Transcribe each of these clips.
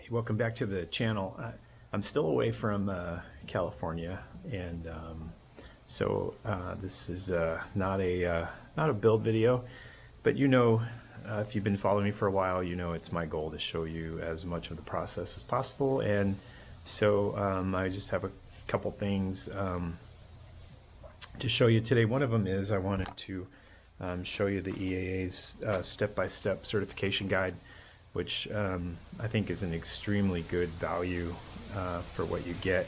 Hey, welcome back to the channel. I'm still away from California, and this is not a build video, but if you've been following me for a while, it's my goal to show you as much of the process as possible. And so I just have a couple things to show you today. One of them is I wanted to show you the EAA's step-by-step certification guide, which I think is an extremely good value for what you get.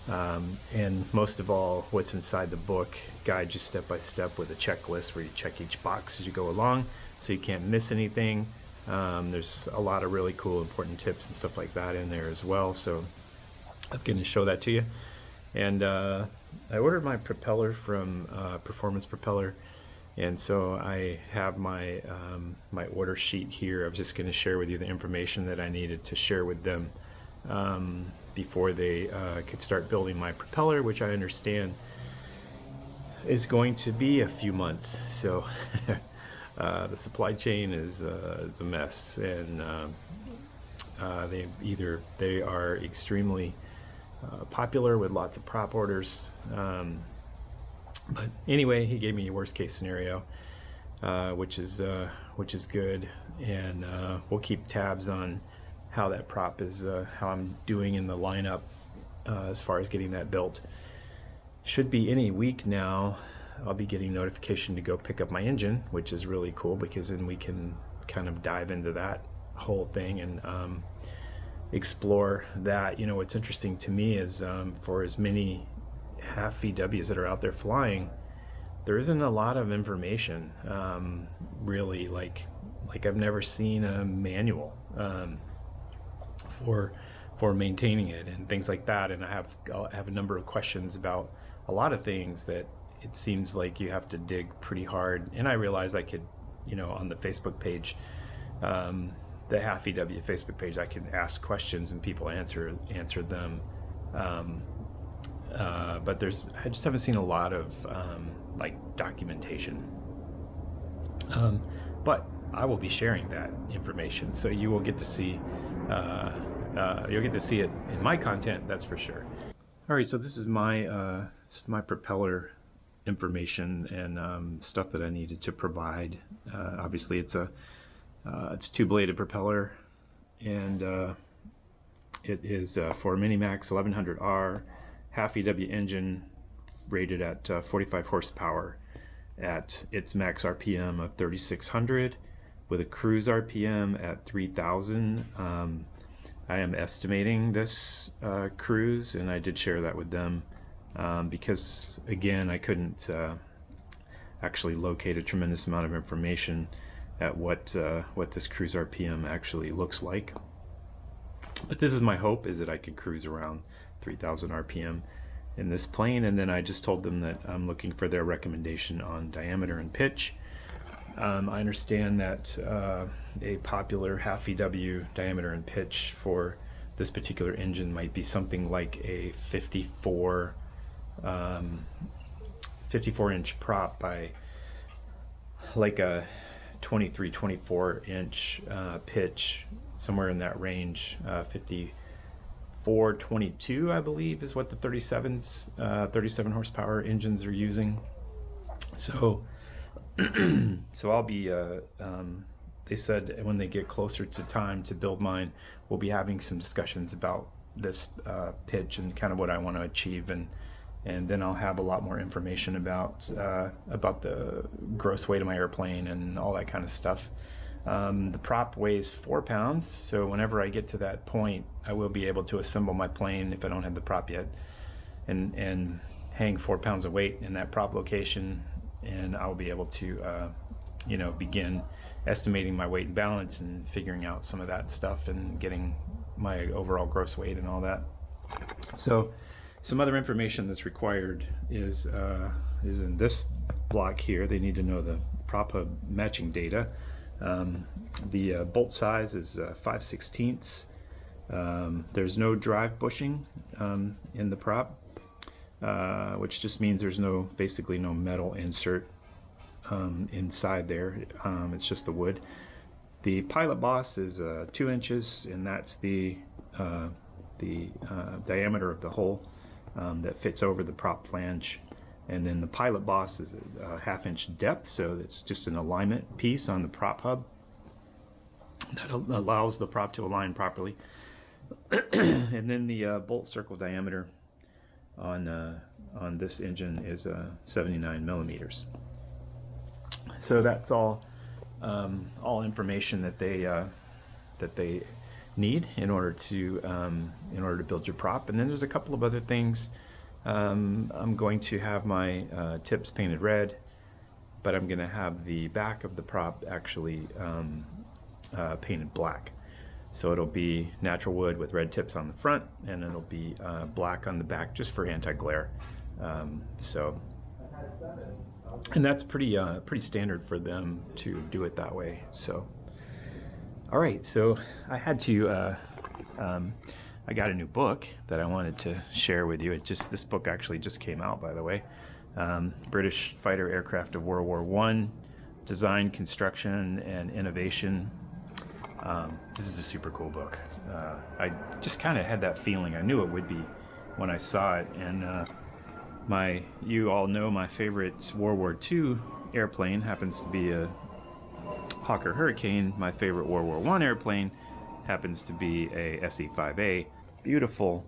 And most of all, what's inside the book guides you step by step with a checklist where you check each box as you go along so you can't miss anything. There's a lot of really cool important tips and stuff like that in there as well, so I'm going to show that to you. And I ordered my propeller from Performance Propeller, and so I have my my order sheet here. I was just going to share with you the information that I needed to share with them before they could start building my propeller, which I understand is going to be a few months. So the supply chain is a mess, and they are extremely popular with lots of prop orders. But anyway, he gave me a worst case scenario, which is good, and we'll keep tabs on how that prop is, how I'm doing in the lineup as far as getting that built. Should be any week now. I'll be getting notification to go pick up my engine, which is really cool because then we can kind of dive into that whole thing and explore that. What's interesting to me is for as many half VWs that are out there flying, there isn't a lot of information, really. Like I've never seen a manual for maintaining it and things like that. And I have a number of questions about a lot of things that it seems like you have to dig pretty hard. And I realize I could, on the Facebook page, the half VW Facebook page, I can ask questions and people answer them. But I just haven't seen a lot of like documentation. But I will be sharing that information, so you will get to see you'll get to see it in my content, that's for sure. All right, so this is my propeller information and stuff that I needed to provide. Obviously, it's two-bladed propeller, and it is for Minimax 1100R. Half VW engine, rated at 45 horsepower at its max RPM of 3600 with a cruise RPM at 3000. I am estimating this cruise, and I did share that with them because, again, I couldn't actually locate a tremendous amount of information at what this cruise RPM actually looks like. But this is my hope, is that I can cruise around 3000 RPM in this plane. And then I just told them that I'm looking for their recommendation on diameter and pitch. I understand that a popular half VW diameter and pitch for this particular engine might be something like a 54 inch prop by like a 24 inch pitch, somewhere in that range. 5422, I believe, is what the 37 horsepower engines are using. So I'll be they said when they get closer to time to build mine, we'll be having some discussions about this pitch and kind of what I want to achieve, and then I'll have a lot more information about the gross weight of my airplane and all that kind of stuff. The prop weighs 4 pounds, so whenever I get to that point, I will be able to assemble my plane, if I don't have the prop yet, and hang 4 pounds of weight in that prop location, and I'll be able to begin estimating my weight and balance and figuring out some of that stuff and getting my overall gross weight and all that. So some other information that's required is in this block here. They need to know the prop hub matching data. The bolt size is 5/16. There's no drive bushing in the prop, which just means there's basically no metal insert inside there. It's just the wood. The pilot boss is 2 inches, and that's the diameter of the hole that fits over the prop flange. And then the pilot boss is a 1/2 inch depth, so it's just an alignment piece on the prop hub that allows the prop to align properly. And then the bolt circle diameter on this engine is 79 millimeters. So that's all information that they need in order to build your prop. And then there's a couple of other things. I'm going to have my tips painted red, but I'm going to have the back of the prop actually painted black. So it'll be natural wood with red tips on the front, and it'll be black on the back just for anti-glare. And that's pretty standard for them to do it that way. So, all right. So I had to. I got a new book that I wanted to share with you. This book actually just came out, by the way. British Fighter Aircraft of World War I, Design, Construction, and Innovation. This is a super cool book. I just kind of had that feeling. I knew it would be when I saw it. And you all know my favorite World War II airplane happens to be a Hawker Hurricane. My favorite World War I airplane happens to be a SE-5A. Beautiful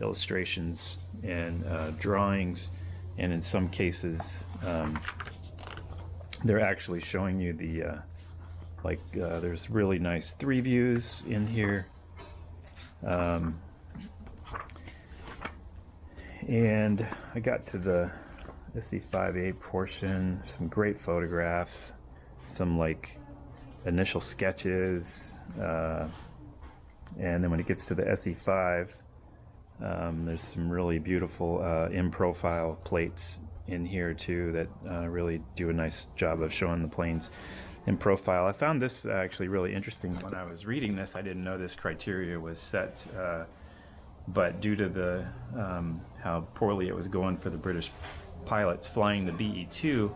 illustrations and drawings, and in some cases they're actually showing you the there's really nice 3 views in here, and I got to the SE-5A portion, some great photographs, some initial sketches, and then when it gets to the SE-5, there's some really beautiful in-profile plates in here too that really do a nice job of showing the planes in profile. I found this actually really interesting. When I was reading this, I didn't know this criteria was set, but due to the how poorly it was going for the British pilots flying the BE-2,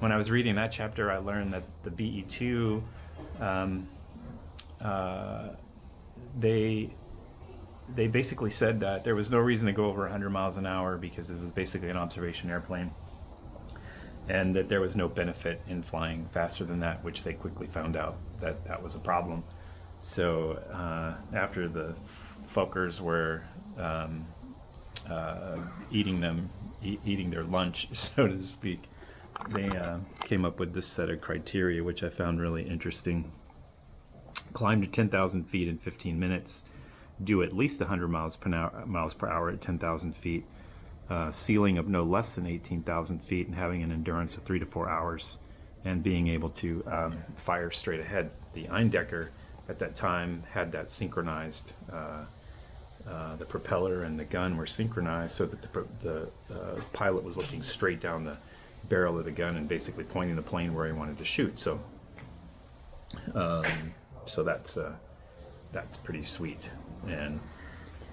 when I was reading that chapter, I learned that the BE-2 they basically said that there was no reason to go over 100 miles an hour because it was basically an observation airplane, and that there was no benefit in flying faster than that, which they quickly found out that that was a problem. So after the Fokkers were eating their lunch, so to speak, they came up with this set of criteria, which I found really interesting. Climb to 10,000 feet in 15 minutes, do at least 100 miles per hour at 10,000 feet, ceiling of no less than 18,000 feet, and having an endurance of 3 to 4 hours, and being able to fire straight ahead. The Eindecker at that time had that synchronized. The propeller and the gun were synchronized so that the pilot was looking straight down the barrel of the gun and basically pointing the plane where he wanted to shoot. So that's pretty sweet.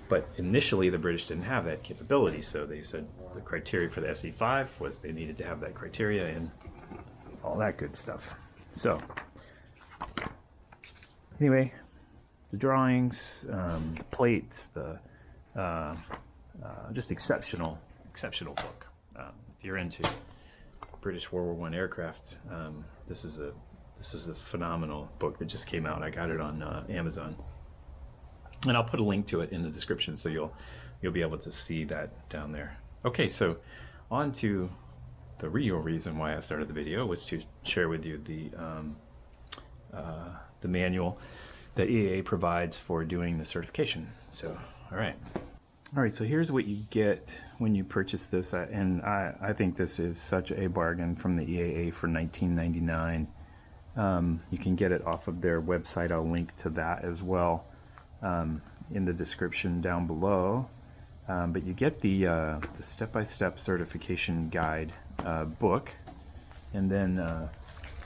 But initially the British didn't have that capability, so they said the criteria for the SE-5 was they needed to have that criteria and all that good stuff. So anyway, the drawings, the plates, the just exceptional book. If you're into British World War I aircraft, this is a phenomenal book that just came out. I got it on Amazon, and I'll put a link to it in the description, so you'll be able to see that down there. Okay, so on to the real reason why I started the video, was to share with you the manual that EAA provides for doing the certification. So, all right, so here's what you get when you purchase this, and I think this is such a bargain from the EAA for $19.99. You can get it off of their website. I'll link to that as well in the description down below. But you get the step-by-step certification guide book, and then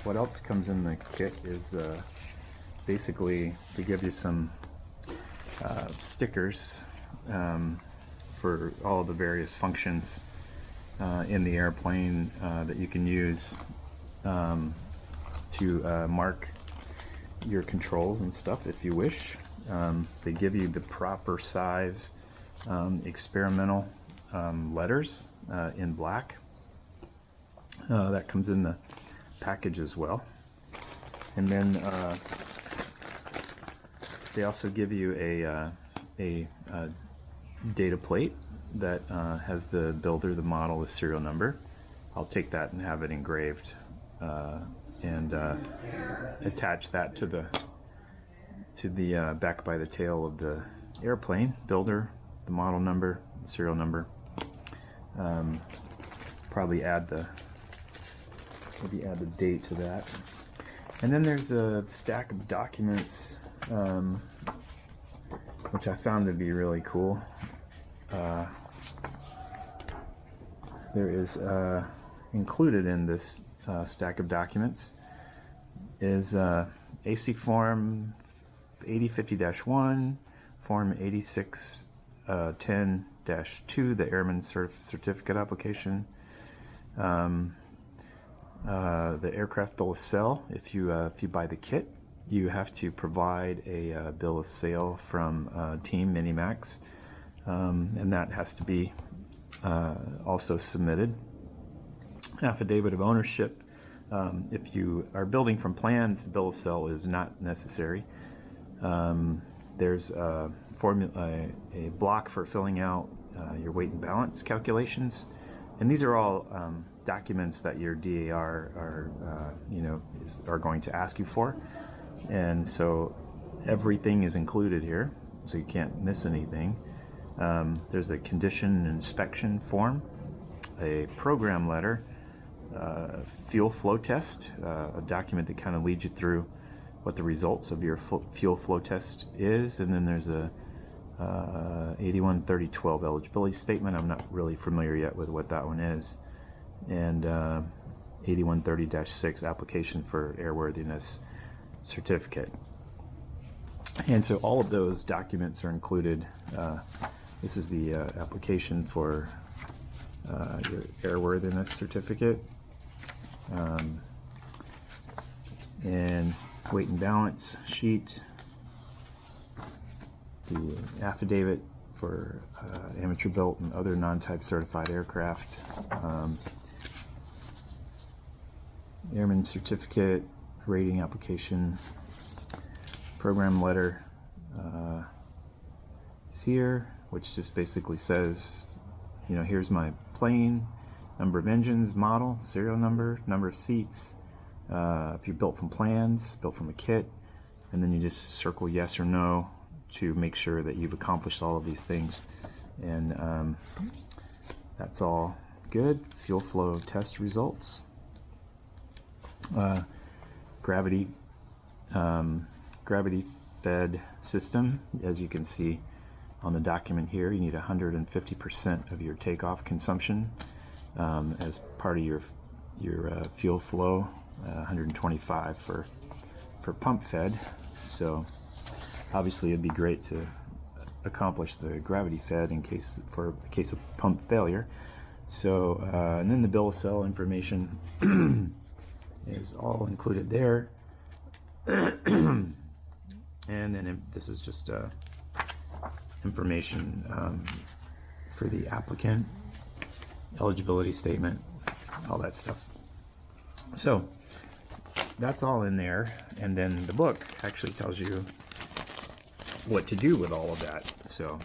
what else comes in the kit is basically they give you some stickers for all the various functions in the airplane that you can use to mark your controls and stuff if you wish. They give you the proper size experimental letters in black. That comes in the package as well. And then they also give you a data plate that has the builder, the model, the serial number. I'll take that and have it engraved and attach that to the back by the tail of the airplane. Builder, the model number, the serial number. Probably add the date to that. And then there's a stack of documents, which I found to be really cool. There is included in this stack of documents is AC Form 8050-1, Form 8610-2, the Airman Certificate application, the aircraft bill of sale. If you buy the kit, you have to provide a bill of sale from Team Minimax, and that has to be also submitted. Affidavit of ownership. If you are building from plans, the bill of sale is not necessary. There's a block for filling out your weight and balance calculations, and these are all documents that your DAR are going to ask you for, and so everything is included here, so you can't miss anything. There's a condition inspection form, a program letter, fuel flow test, a document that kind of leads you through what the results of your fuel flow test is, and then there's a 813012 eligibility statement. I'm not really familiar yet with what that one is, and 8130-6 application for airworthiness certificate. And so all of those documents are included. This is the application for your airworthiness certificate, and weight and balance sheet, the affidavit for amateur built and other non-type certified aircraft, airman certificate, rating application, program letter is here, which just basically says, here's my plane, number of engines, model, serial number, number of seats, if you're built from plans, built from a kit, and then you just circle yes or no to make sure that you've accomplished all of these things. And that's all good. Fuel flow test results. Gravity fed system. As you can see on the document here, you need 150% of your takeoff consumption as part of your fuel flow. 125 for pump fed. So obviously it'd be great to accomplish the gravity fed in case of pump failure. So and then the bill of sale information is all included there. And then this is just information for the applicant, eligibility statement, all that stuff. So that's all in there, and then the book actually tells you what to do with all of that. So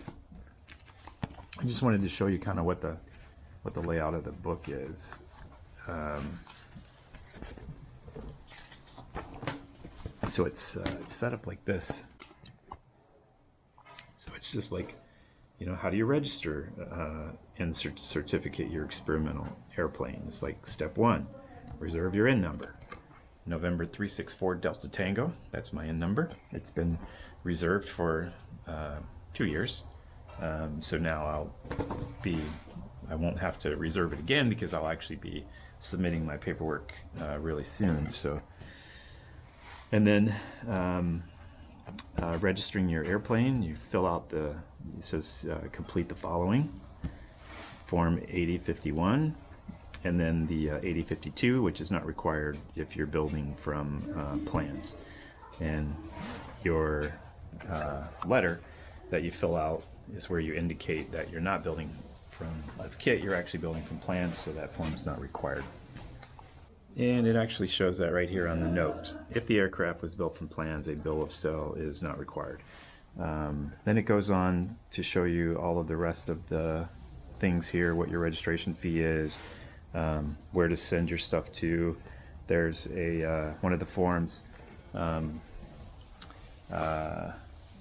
I just wanted to show you kind of what the layout of the book is. So it's set up like this. So it's just like, how do you register and certificate your experimental airplane? It's like step 1, reserve your IN number. November 364 Delta Tango, that's my IN number. It's been reserved for 2 years. So now I won't have to reserve it again because I'll actually be submitting my paperwork really soon. So, and then registering your airplane, you fill out it says complete the following: Form 8051, and then the 8052, which is not required if you're building from plans. and your letter that you fill out is where you indicate that you're not building from a kit, you're actually building from plans, so that form is not required. And it actually shows that right here on the note. If the aircraft was built from plans, a bill of sale is not required. Then it goes on to show you all of the rest of the things here, what your registration fee is, where to send your stuff to. There's one of the forms.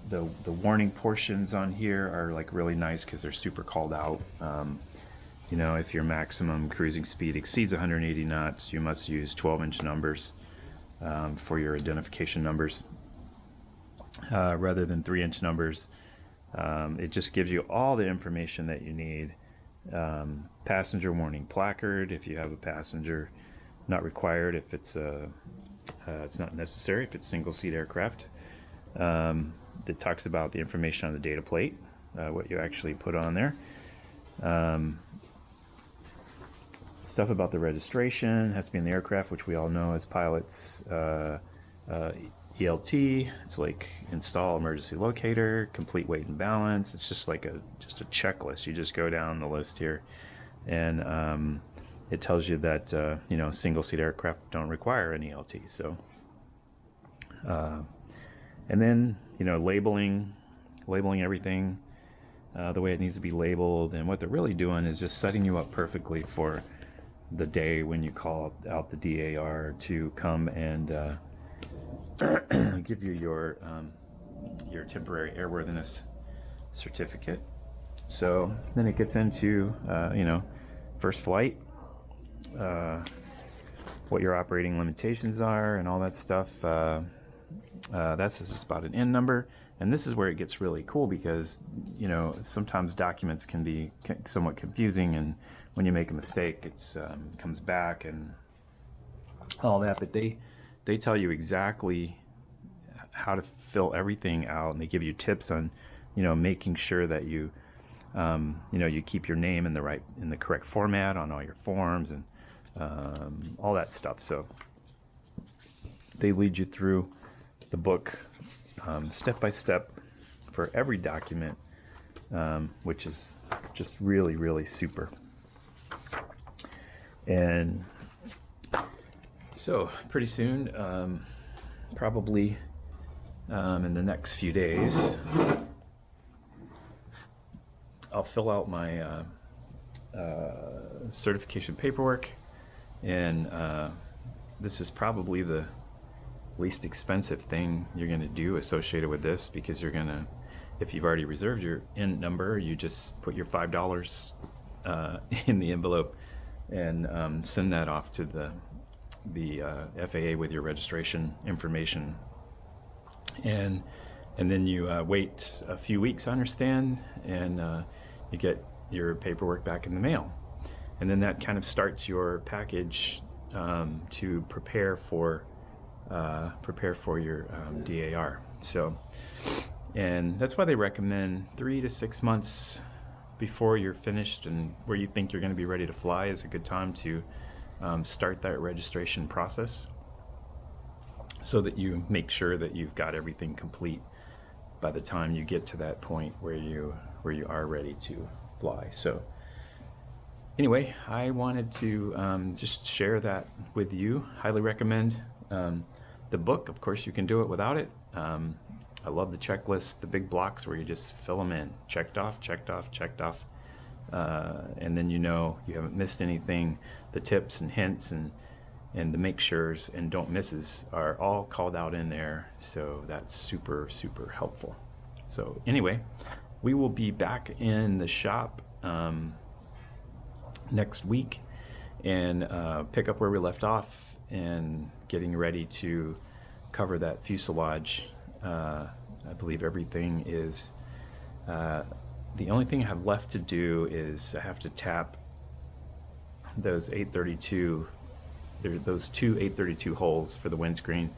The warning portions on here are like really nice because they're super called out. You know, if your maximum cruising speed exceeds 180 knots, you must use 12-inch numbers for your identification numbers rather than 3-inch numbers. It just gives you all the information that you need. Passenger warning placard if you have a passenger, not required if it's not necessary if it's single-seat aircraft. It talks about the information on the data plate, what you actually put on there. Stuff about the registration has to be in the aircraft, which we all know as pilots. ELT, it's like install emergency locator, complete weight and balance. It's just like a checklist. You just go down the list here, and it tells you that you know, single-seat aircraft don't require an ELT. So, and then, you know, labeling everything the way it needs to be labeled. And what they're really doing is just setting you up perfectly for the day when you call out the DAR to come and give you your temporary airworthiness certificate. So then it gets into you know, first flight, what your operating limitations are and all that stuff. That's just about an N number, and this is where it gets really cool because, you know, sometimes documents can be somewhat confusing, and when you make a mistake, it's comes back and all that. But they tell you exactly how to fill everything out, and they give you tips on, you know, making sure that you you know, you keep your name in the correct format on all your forms and all that stuff. So they lead you through the book step by step for every document, which is just really, really super. And so pretty soon, probably in the next few days, I'll fill out my certification paperwork, and this is probably the least expensive thing you're going to do associated with this, because you're going to, if you've already reserved your end number, you just put your $5 in the envelope and send that off to the FAA with your registration information, and then you wait a few weeks, I understand, and you get your paperwork back in the mail, and then that kind of starts your package to prepare for your DAR. So, and that's why they recommend 3 to 6 months before you're finished and where you think you're going to be ready to fly is a good time to start that registration process, so that you make sure that you've got everything complete by the time you get to that point where you are ready to fly. So anyway, I wanted to just share that with you. Highly recommend the book. Of course, you can do it without it. I love the checklist, the big blocks where you just fill them in, checked off, checked off, checked off, and then you know you haven't missed anything. The tips and hints and the make sures and don't misses are all called out in there, so that's super, super helpful. So anyway, we will be back in the shop next week and pick up where we left off and getting ready to cover that fuselage. I believe everything is the only thing I have left to do is I have to tap those 832, those two 832 holes for the windscreen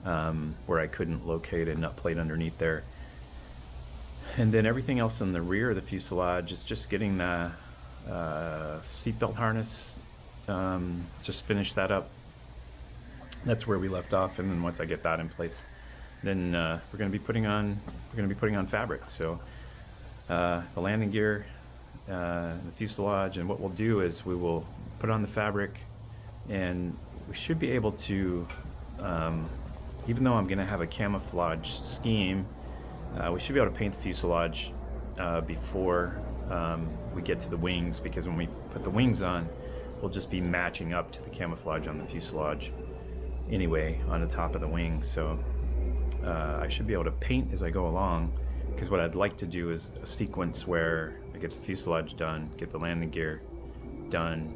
where I couldn't locate a nut plate underneath there. And then everything else in the rear of the fuselage is just getting the seatbelt harness, just finish that up. That's where we left off, and then once I get that in place, then we're going to be putting on fabric. So the landing gear, the fuselage, and what we'll do is we will put on the fabric, and we should be able to, even though I'm going to have a camouflage scheme, we should be able to paint the fuselage before we get to the wings, because when we put the wings on, we'll just be matching up to the camouflage on the fuselage anyway on the top of the wing. So I should be able to paint as I go along, because what I'd like to do is a sequence where I get the fuselage done, get the landing gear done,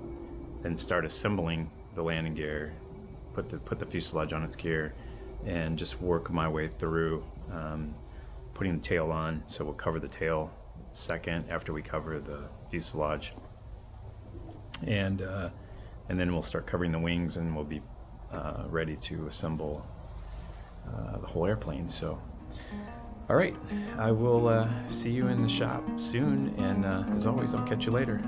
then start assembling the landing gear, put the fuselage on its gear, and just work my way through putting the tail on. So we'll cover the tail second after we cover the fuselage, and then we'll start covering the wings, and we'll be ready to assemble the whole airplane. So all right, I will see you in the shop soon, and as always, I'll catch you later.